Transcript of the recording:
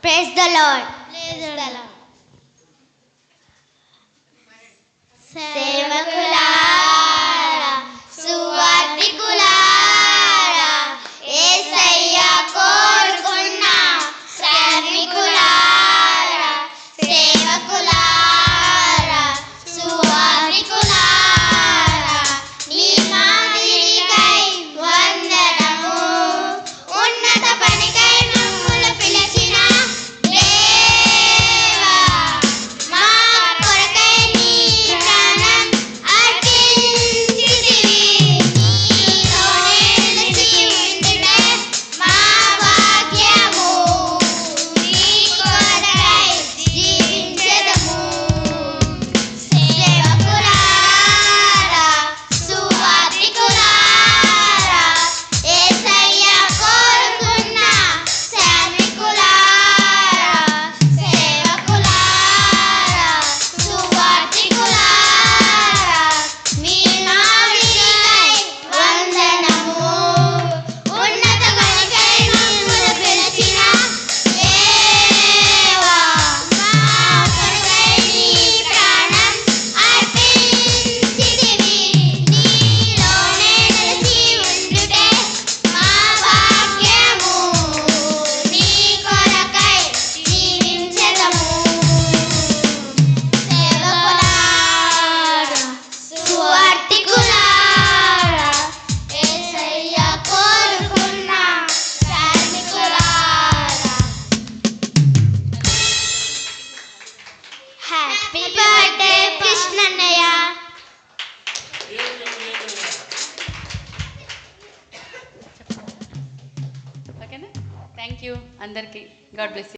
Praise the Lord. Praise the Lord. సేవకులారా సువార్తికులారా యేసయ్య కోరుకున్న శ్రామికులారా సేవకులారా సువార్తికులారా మీ మాదిరికై వందనము ఉన్నత పనికై మమ్ములు పిలిచిన దేవా మా కొరకై నీ ప్రాణం అర్పించితివి నీలోనే నిలిచి ఉండుటే మా భాగ్యము నీ కొరకై జీవించెదము సేవకులారా సువార్తికులారా యేసయ్య కోరుకున్న శ్రామికులారా సేవకులారా సువార్తికులారా మీ మాదిరికై వందనము ఉన్నత పనికై మమ్ములు పిలిచిన దేవా మా కొరకై నీ ప్రాణం అర్పించితివి నీలోనే నిలిచి ఉండుటే మా భాగ్యము నీ కొరకై జీవించెదము సేవకులారా సువార్తికులారా యేసయ్య కోరుకున్న శ్రామికులారా హ్యాపీ బర్త్డే కృష్ణన్నయ్య. ఓకేనా? థ్యాంక్ యూ అందరికీ. God bless you.